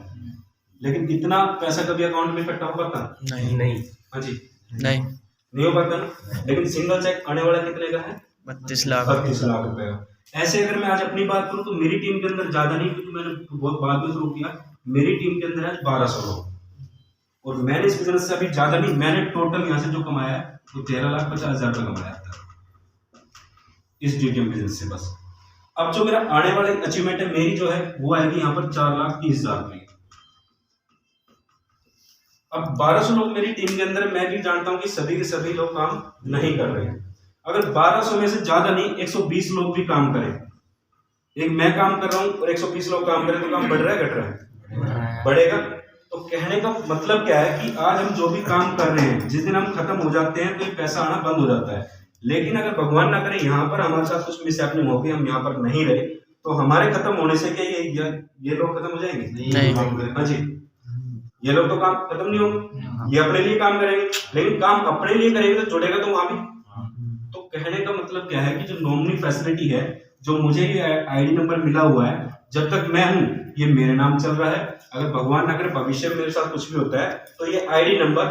लेकिन इतना पैसा कभी अकाउंट में इकट्ठा हो पाता? नहीं। हाँ जी, नहीं हो पाता ना। लेकिन सिंगल चेक आने वाला कितने का है? 32 लाख रुपए का। ऐसे अगर मैं आज अपनी बात करूं तो मेरी टीम के अंदर ज्यादा नहीं, क्योंकि मैंने बहुत बाद में शुरू किया, मेरी टीम के अंदर आज 1200 लोग, और मैंने इस बिजनेस से अभी ज्यादा नहीं, मैंने टोटल यहाँ से जो कमाया है वो 13,50,000 रुपए कमाया था इस डीटीएम बिजनेस से बस। अब जो मेरा आने वाला अचीवमेंट है मेरी जो है वो आएगी यहाँ पर 4,30,000 रुपए। अब 1200 लोग मेरी टीम के अंदर, मैं भी जानता हूं कि सभी के सभी लोग काम नहीं कर रहे हैं। अगर 1200 में से ज्यादा नहीं 120 लोग भी काम करें, एक मैं काम कर रहा हूं और 120 लोग काम करें, तो काम बढ़ रहा है घट रहा है? बढ़ेगा। तो कहने का मतलब क्या है कि आज हम जो भी काम कर रहे हैं, जिस दिन हम खत्म हो जाते हैं तो ये पैसा आना बंद हो जाता है। लेकिन अगर भगवान ना करे यहाँ पर हमारे साथ कुछ मिसहैपनिंग हो गई, हम यहाँ पर नहीं रहे, तो हमारे खत्म होने से क्या ये लोग खत्म हो जाएंगे? नहीं। हाँ जी, ये लोग तो काम खत्म नहीं होंगे, ये अपने लिए काम करेंगे, लेकिन काम अपने लिए करेंगे तो जुड़ेगा तो वहां भी। तो कहने का मतलब क्या है कि जो नॉमिनी फैसिलिटी है, जो मुझे ये आईडी नंबर मिला हुआ है, जब तक मैं हूं ये मेरे नाम चल रहा है। अगर भगवान ना करे भविष्य में मेरे साथ कुछ भी होता है तो ये आईडी नंबर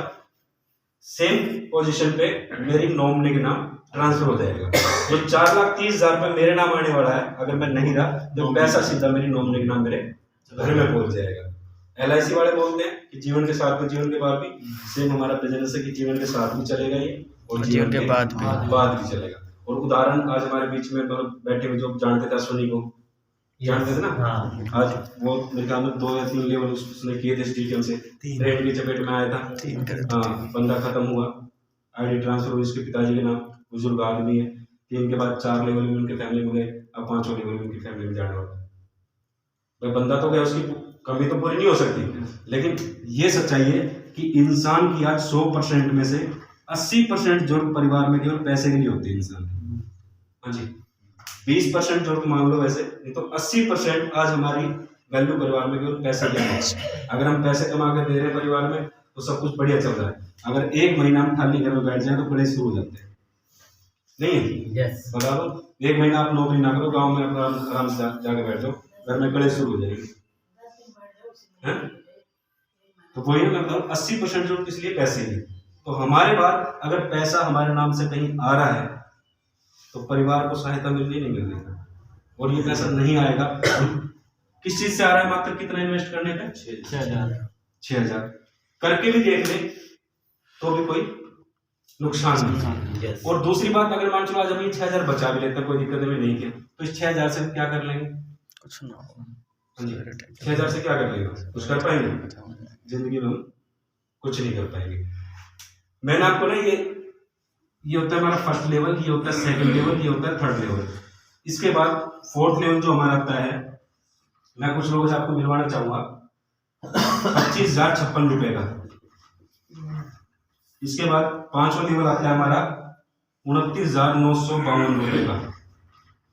सेम पोजीशन पे मेरी नॉमिनी के नाम ट्रांसफर हो जाएगा। तो 4,30,000 रुपए मेरे नाम आने वाला है, अगर मैं नहीं रहा तो पैसा सीधा मेरी नॉमिनी के नाम मेरे घर में पहुंच जाएगा। LIC वाले बोलते हैं कि जीवन के साथ में जीवन के बाद भी, सेम हमारा बिजनेस है कि जीवन के साथ भी चलेगा ये और जीवन के बाद भी चलेगा। और उदाहरण आज हमारे बीच में बैठे हुए जो जानते थे अश्विनी को, जानते थे ना? हाँ। आज वो मेरे ख्याल में 2 या 3 लेवल उसने किए थे स्टेडियम से, ट्रेन की चपेट में आया था। हाँ, बंदा खत्म हुआ, आईडी ट्रांसफर हुई उसके पिताजी के नाम, बुजुर्ग आदमी है। 3 के बाद 4 लेवल में उनके फैमिली में गए, अब 5वां लेवल में उनकी फैमिली में जाने वाला। भाई बंदा तो गया, उसकी कमी तो पूरी नहीं हो सकती, लेकिन ये सच्चाई है कि इंसान की आज 100% में से 80% जरूरत परिवार में केवल पैसे के लिए होती है इंसान। हाँ जी, 20% जरूरत मान लो वैसे, नहीं तो 80% आज हमारी वैल्यू परिवार में केवल पैसे के लिए। अगर हम पैसे कमा कर दे रहे हैं परिवार में तो सब कुछ बढ़िया चल रहा है। अगर 1 महीना हम खाली घर में बैठ जाए तो बड़े शुरू हो जाते हैं, नहीं है? बता दो, 1 महीना आप नौकरी ना करो, गाँव में आराम से जाके बैठ जाओ, घर में कड़े शुरू हो जाएंगे। तो वही मैं बताऊं, 80% जरूरत इसलिए पैसे की। तो हमारे बाद अगर पैसा हमारे नाम से कहीं आ रहा है तो परिवार को सहायता मिल रही नहीं मिल रही, और ये पैसा नहीं आएगा किस चीज से आ रहा है? मात्र कितना इन्वेस्ट करने का? 6,000 करके भी देख ले तो भी कोई नुकसान नहीं। और दूसरी बात, अगर मान चलो आज हम 6,000 बचा भी लेते, कोई दिक्कत नहीं किया, तो इस 6,000 से क्या कर लेंगे? कुछ ना। 6,000 से क्या कर लेगा? कुछ कर पाएंगे? जिंदगी में हम कुछ नहीं कर पाएंगे। मैंने आपको ना ये होता है हमारा फर्स्ट लेवल, ये होता है सेकंड लेवल, ये होता है थर्ड लेवल। इसके बाद 4th लेवल जो हमारा आता है, मैं कुछ लोगों से आपको मिलवाना चाहूंगा, 25,056 रुपए का। इसके बाद 5वां लेवल आता है हमारा 29,952 रुपए का।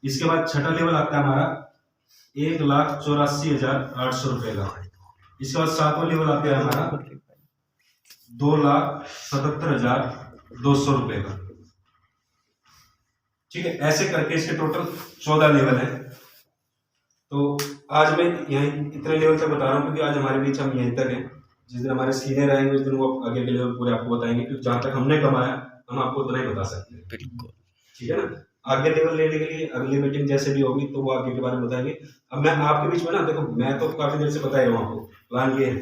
इसके बाद 6ठा लेवल आता है हमारा 1,84,800 रुपए का। इसके बाद 7वां लेवल आता है हमारा 2,77,200 रुपए का। ठीक है, ऐसे करके इसके टोटल 14 लेवल है। तो आज मैं यहीं इतने लेवल तक बता रहा हूँ क्योंकि आज हमारे बीच हम यहीं तक हैं। जिस दिन हमारे सीनियर आएंगे उस दिन वो आगे के लेवल पूरे आपको बताएंगे, क्योंकि जहाँ तक हमने कमाया हम आपको उतना ही बता सकते हैं। बिल्कुल, ठीक है ना। आगे लेवल लेने के लिए अगली मीटिंग जैसे भी होगी तो वो आगे के बारे में बताएंगे। अब मैं आपके बीच में ना, देखो मैं तो काफी देर से बता रहा हूँ आपको प्लान ये है,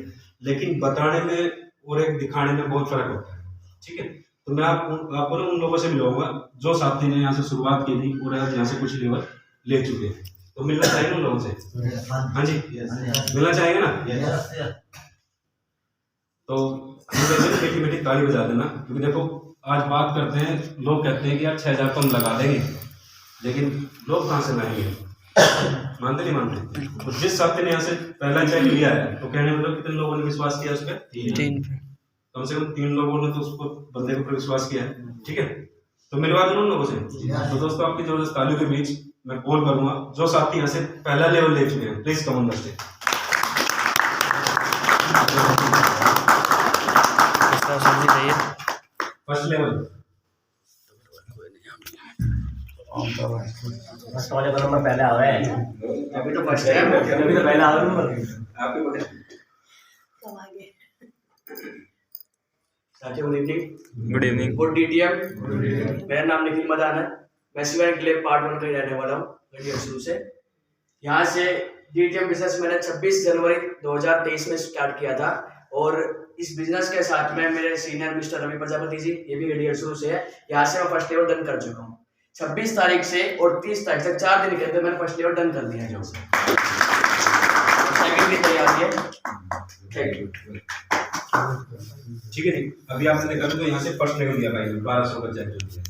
लेकिन बताने में और एक दिखाने में बहुत फर्क होता है। ठीक है, तो मैं आपको ना उन लोगों से मिलूंगा जो साथी ने यहाँ से शुरुआत की थी और आज यहाँ से कुछ लेवल ले चुके हैं। तो मिलना चाहिए उन लोगों से। हाँ जी, मिलना चाहेंगे ना। तो मीठी मीठी ताली बजा देना, क्योंकि देखो आज बात करते हैं, लोग कहते हैं कि यार 6000 तो हम लगा देंगे, लेकिन लोग कहाँ से लाएंगे, मानते नहीं मानते। तो जिस साथी ने यहाँ से पहला चेक लिया है तो कहने मतलब कितने लोगों ने विश्वास किया उस पर? 3। कम से कम 3 लोगों ने तो उसको बंदे के ऊपर विश्वास किया है। ठीक है, तो मिलवा दो उन लोगों से। तो दोस्तों आपकी जबरदस्त तालियों के बीच मैं कॉल करूंगा जो साथी यहाँ से पहला लेवल ले चुके हैं, please come on the stage. First level first वाले का नंबर पहले आ रहा है, अभी तो फर्स्ट टाइम अभी तो पहले आ रहा है। आपके बोले साथियों good evening. Good evening. Good DTM. मेरा नाम निखिल मदान है, मैं सिवान क्लेव पार्ट 1 का रहने वाला हूँ गढ़िया शुरू से। यहाँ से डीटीएम बिजनेस मैंने 26 जनवरी 2023 में स्टार्ट किया था और इस बिजनेस के साथ में मेरे सीनियर मिस्टर रवि प्रजापति जी, ये भी गढ़िया शुरू से है। यहाँ से मैं फर्स्ट लेवल डन कर चुका हूँ 26 तारीख से, और 30 तारीख तक 4 दिन के अंदर मैंने फर्स्ट लेवल डन कर दिया है। सेकंड की तैयारी है। Thank you. ठीक है जी, अभी आपने देखा तो यहाँ से फर्स्ट लेवल दिया भाई 1200 का चेक दिया।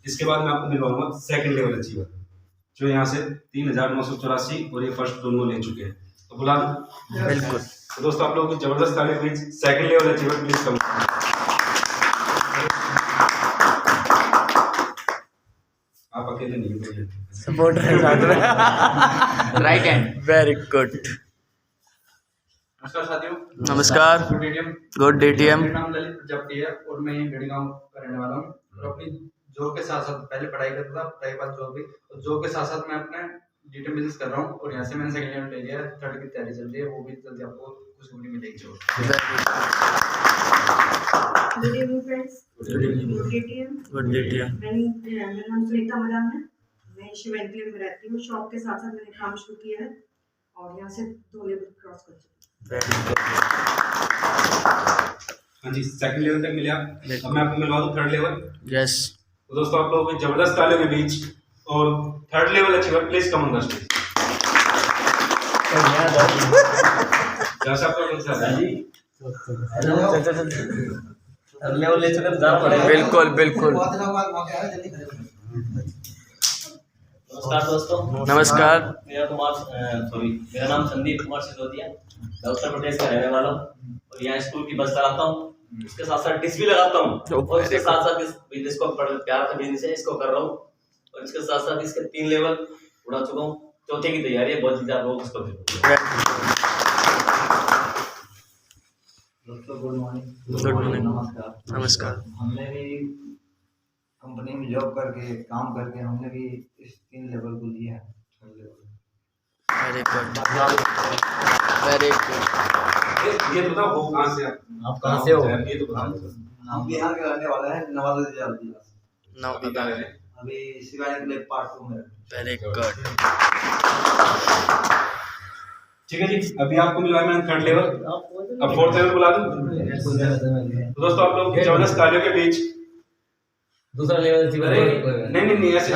इसके बाद मैं आपको मिलवाऊंगा सेकंड लेवल अचीवर जो यहाँ से 3984 और ये फर्स्ट दोनों ले चुके हैं। तो बुला दो। बिल्कुल। तो दोस्तों आप लोगों की जबरदस्त ताली please second level achiever please कम। आप अकेले नहीं, सपोर्ट है साथ में। Right hand. Very good. नमस्कार साथियों। नमस्कार। Good DTM. Good DTM. मेरा नाम ललित प्रजापति है और मैं गढ़गांव का रहने वाला हूँ और अपनी जॉब के साथ साथ पहले पढ़ाई करता था, पढ़ाई के बाद जॉब भी, तो जॉब के साथ साथ मैं अपने डीटीएम बिजनेस कर रहा हूँ और यहाँ से मैंने सेकंड लेवल ले लिया है। थर्ड की तैयारी चल रही है, वो भी जल्दी आपको खुशखबरी मिलेगी। Good evening friends. Good evening. Good DTM. Good DTM. मेरा नाम सुनीता मदान है, मैं शिव एनक्लेव में रहती हूँ। शॉप के साथ साथ मैंने काम शुरू किया है और यहाँ से 2 लेवल क्रॉस कर चुकी हूँ। Very good. हाँ जी, सेकंड लेवल तक मिले आप। अब मैं आपको मिलवा दूं थर्ड लेवल। यस। तो दोस्तों आप लोगों की जबरदस्त तालियों के बीच और third level achiever please come on the stage. जैसा आपका आंसर है जी, लेवल ले चुके जाना पड़ेगा। बिल्कुल बिल्कुल। नमस्कार दोस्तों। नमस्कार। मेरा नाम संदीप कुमार सिसोदिया, मैं उत्तर प्रदेश का रहने वाला हूँ और यहाँ स्कूल की बस चलाता हूँ, इसके साथ साथ डिश भी लगाता हूँ और इसके साथ साथ इस बिजनेस को प्यार का बिजनेस है, इसको कर रहा हूँ और इसके साथ साथ इसके 3 लेवल उड़ा चुका हूँ। चौथे की तैयारी है, बहुत ज्यादा लोग इसको दोस्तों गुड मॉर्निंग। Good morning. नमस्कार। नमस्कार। हमने भी कंपनी में जॉब करके काम करके हमने भी इस 3 लेवल को लिया है। Very good. Very good. ये बताओ वो कहाँ से आप कहाँ से हो? ये तो बताओ। हम बिहार के रहने वाले हैं, नवादा जिला से। नाउ बता रहे हैं। अभी सिवान के लिए पार्ट 2 में। Very good. ठीक है जी, अभी आपको मिलवा मैंने थर्ड लेवल, अब फोर्थ लेवल बुला दूं। तो दोस्तों आप लोग की जबरदस्त तालियों के बीच दूसरा लेवल नहीं ऐसे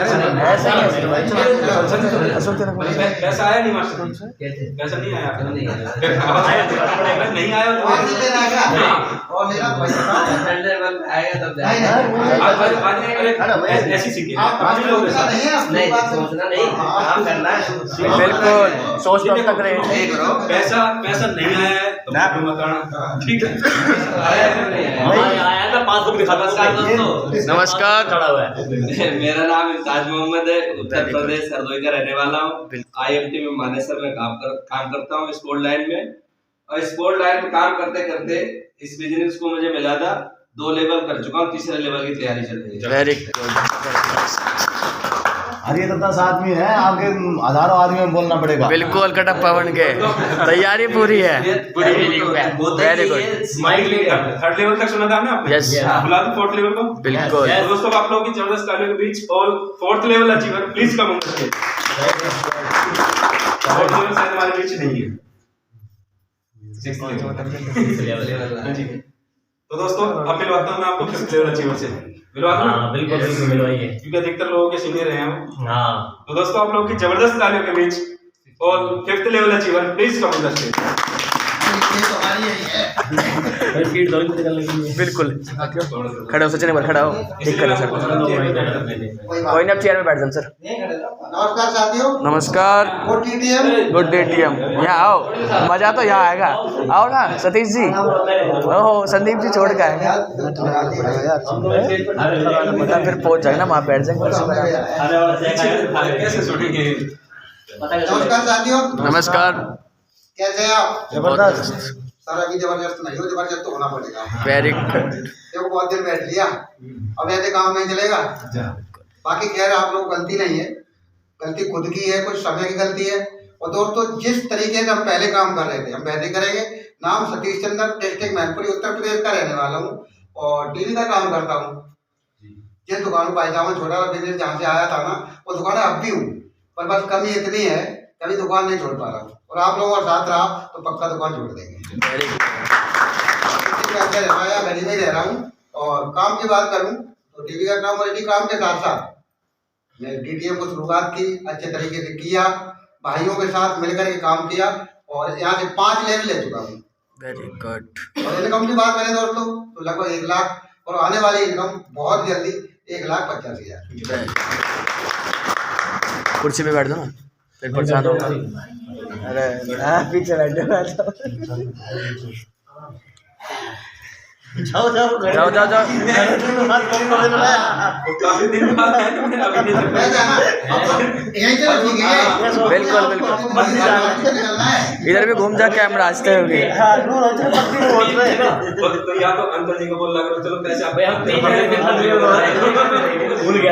पैसा आया नहीं मास्टर, पैसा नहीं आया, नहीं आया ऐसी सीखे बिल्कुल सोच तक रहे। पैसा नहीं आया है तो मत आना, ठीक है। आया था पासबुक दिखाता दोस्तों। नमस्कार। खड़ा हुआ है। मेरा नाम इम्ताज मोहम्मद है, उत्तर प्रदेश हरदोई का रहने वाला हूँ। IMT में मानेसर में काम करता हूँ स्पोर्ट लाइन में, और स्पोर्ट लाइन में काम करते करते इस बिजनेस को मुझे मिला था। 2 लेवल कर चुका हूँ, तीसरे लेवल की तैयारी चल रही है। Very good. अरे तो 10 आदमी है, आगे हजारों आदमी में बोलना पड़ेगा। बिल्कुल कटक पवन के तैयारी पूरी है। Very good. थर्ड लेवल तक सुना था ना आपने? Yes. बुला दो फोर्थ लेवल को। बिल्कुल। तो दोस्तों आप लोगों की जबरदस्त तालियों के बीच all fourth level achiever please come on stage. Fourth level शायद हमारे बीच नहीं है। Sixth level. तो दोस्तों अब मिलवाता हूँ मैं आपको फिफ्थ लेवल अचीवर से। मिलवाता हूँ? बिल्कुल मिलवाइए, क्योंकि अधिकतर लोगों के सीनियर हैं हम। हाँ। तो दोस्तों आप लोगों की जबरदस्त तालियों के बीच all fifth level achiever please come on stage. बिल्कुल खड़े हो सचिन, एक बार खड़ा हो, ठीक करें सर। कोई नहीं, आप चेयर में बैठ जाओ सर। नमस्कार साथियों। नमस्कार। Good TTM. Good day TM. यहाँ आओ, मजा तो यहाँ आएगा। आओ ना सतीश जी। ओहो संदीप जी छोड़ के आएंगे, मतलब फिर पहुंच जाएगा ना, वहाँ बैठ जाएंगे। कैसे सुनेंगे? नमस्कार साथियों। नमस्कार। कैसे हैं आप? जबरदस्त। सर अभी जबरदस्त नहीं हो, जबरदस्त तो होना पड़ेगा। Very good. देखो बहुत देर बैठ लिया, अब ऐसे काम नहीं चलेगा। बाकी खैर आप लोग गलती नहीं है, गलती खुद की है, कुछ समय की गलती है। और दोस्तों जिस तरीके से हम पहले काम कर रहे थे हम वैसे करेंगे। नाम सतीश चंद्र, डिस्ट्रिक्ट मैनपुरी उत्तर प्रदेश का रहने वाला हूँ और डेली का काम करता हूँ। जिस दुकान पायजामा छोटा सा बिजनेस जहाँ से आया था ना, वो दुकान अब भी हूँ, पर बस कमी इतनी है कभी दुकान नहीं छोड़ पा रहा हूँ। और आप लोगों का साथ रहा तो पक्का दुकान छोड़ देंगे। गली में रह रहा हूँ। और काम की बात करूँ तो टीवी का काम और इसी काम के साथ साथ मैं डीटीएम को शुरुआत की, अच्छे तरीके से किया, भाइयों के साथ मिलकर के काम किया और यहाँ से 5 लेवल ले चुका हूँ। Very good. और इनकम की बात करें दोस्तों तो लगभग 1 लाख और आने वाली इनकम बहुत जल्दी 1,85,000। कुर्सी पे बैठ दो ना, फिर परेशान होगा। अरे पीछे बैठो। जाओ जाओ जाओ जाओ जाओ। काफी दिन बाद बिल्कुल बिल्कुल। इधर भी घूम जा, कैमरा आस्ते होगी। तो या तो अंकल जी को बोल लगा, चलो कैसे आप भूल गया।